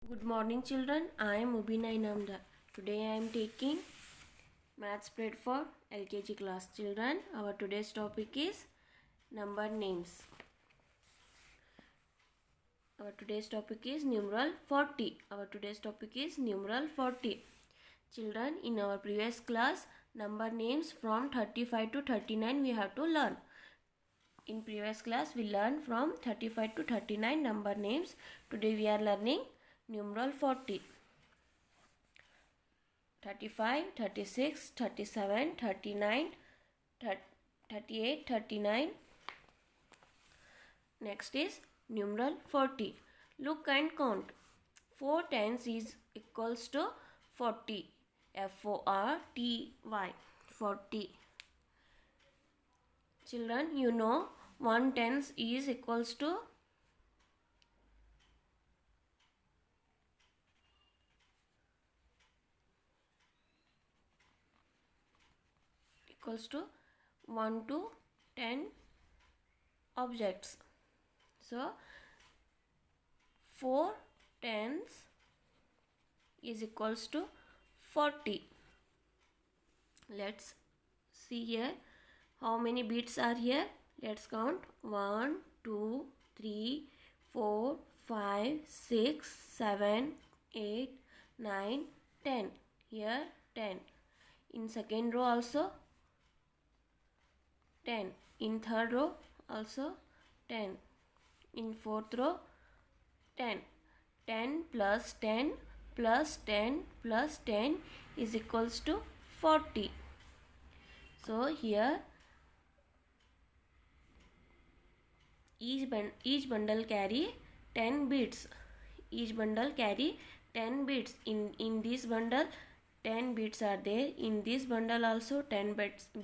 Good morning children, I am Mubina Inamdar. Today I am taking maths spread for LKG class children. Our today's topic is number names. Our today's topic is numeral 40. Our today's topic is numeral 40. Children, in our previous class, number names from 35 to 39 we have to learn. In previous class we learned from 35 to 39 number names. Today we are learning numeral 40. 35, 36, 37, 39, 38, 39. Next is numeral 40. Look and count. 4 tens is equals to 40. F-O-R-T-Y. 40. Children, you know 1 tens is equals to equals to 1 to 10 objects. So 4 tens is equals to 40. Let's see here how many bits are here. Let's count 1, 2, 3, 4, 5, 6, 7, 8, 9, 10. Here 10. In second row also 10. In third row also 10. In fourth row 10. 10 plus 10 plus 10 plus 10 is equals to 40. So here each bundle carry 10 bits. Each bundle carry 10 bits. In this bundle 10 bits are there. In this bundle also 10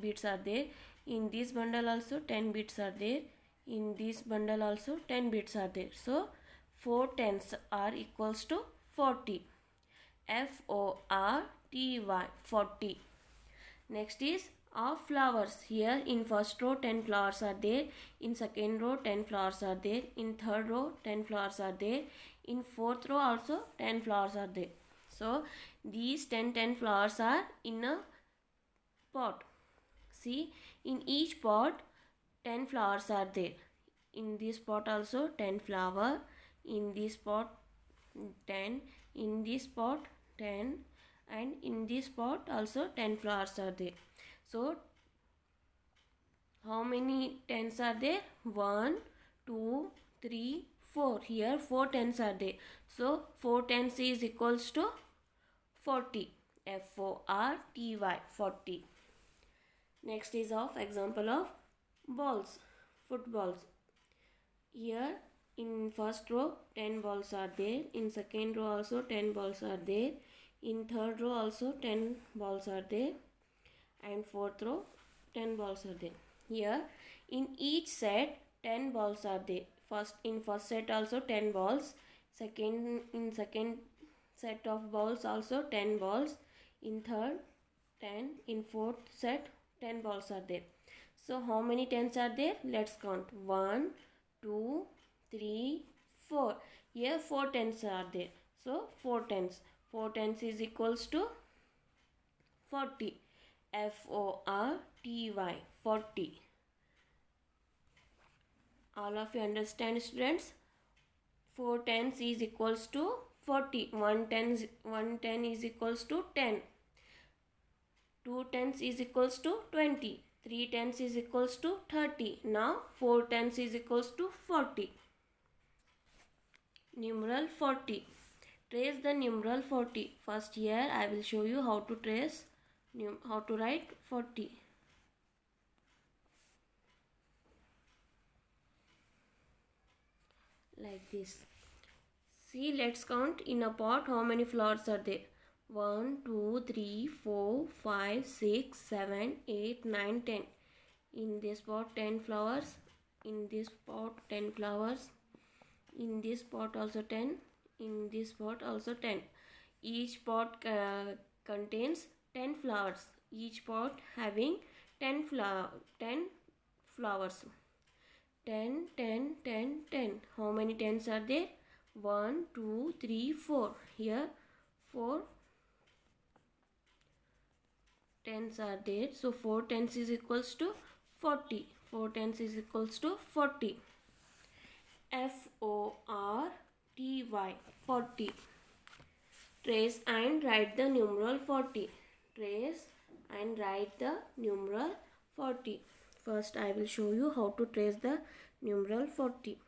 bits are there. In this bundle also 10 bits are there. In this bundle also 10 bits are there. So 4 tens are equals to 40. F-O-R-T-Y. 40. Next is of flowers. Here in first row 10 flowers are there. In second row 10 flowers are there. In third row 10 flowers are there. In fourth row also 10 flowers are there. So these 10 flowers are in a pot. See, in each pot 10 flowers are there. In this pot also 10 flower. In this pot 10. In this pot 10. And in this pot also 10 flowers are there. So how many tens are there? 1, 2, 3, 4. Here 4 tens are there. So 4 tens is equals to 40. F-O-R-T-Y. 40. Next is of example of balls. Footballs. Here in first row 10 balls are there. In second row also 10 balls are there. In third row also 10 balls are there. And fourth row 10 balls are there. Here in each set 10 balls are there. In first set also 10 balls. In second set of balls also 10 balls. In third 10. In fourth set 10 balls are there. So how many tens are there? Let's count. 1, 2, 3, 4. Here 4 tens are there. So 4 tens. 4 tens is equals to 40. F-O-R-T-Y. 40. All of you understand, students? 4 tens is equals to 40. 1 ten is equals to 10. 2 tens is equals to 20. 3 tens is equals to 30. Now 4 tens is equals to 40. Numeral 40. Trace the numeral 40. First here I will show you how to trace, how to write 40. Like this. See, let's count in a pot how many flowers are there. 1, 2, 3, 4, 5, 6, 7, 8, 9, 10. In this pot 10 flowers. In this pot 10 flowers. In this pot also 10. In this pot also 10. Each pot contains 10 flowers. Each pot having 10 flowers. 10, 10, 10, 10. How many tens are there? 1 2 3 4. Here 4 tens are there, so 4 tens is equals to 40. 4 tens is equals to 40. FORTY, 40. Trace and write the numeral 40. Trace and write the numeral 40. First I will show you how to trace the numeral 40.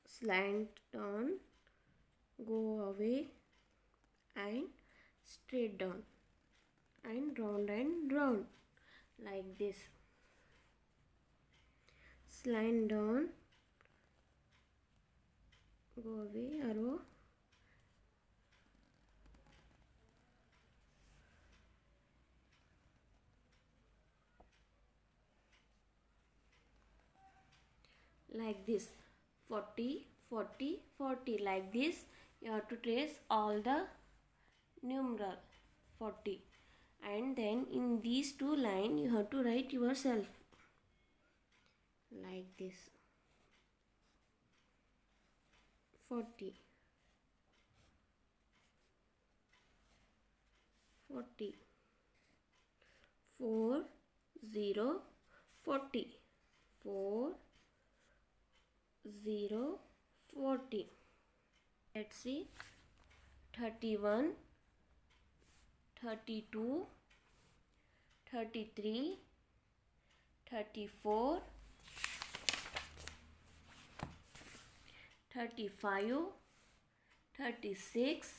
Slant down, go away and straight down and round like this. Slant down, go away, arrow, like this. 40 40 40 like this. You have to trace all the numeral 40, and then in these two lines you have to write yourself like this. 40 40 4 0 40 4 0 40. Let's see. 31 32 33 34 35 36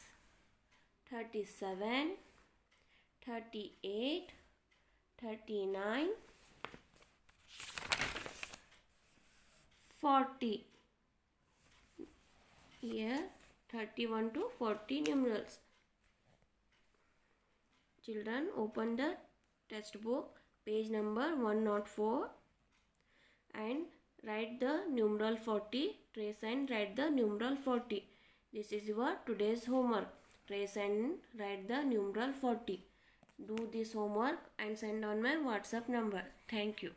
37 38 39 40. Here 31 to 40 numerals. Children, open the textbook, page number 104, and write the numeral 40. Trace and write the numeral 40. This is your today's homework. Trace and write the numeral 40. Do this homework and send on my WhatsApp number. Thank you.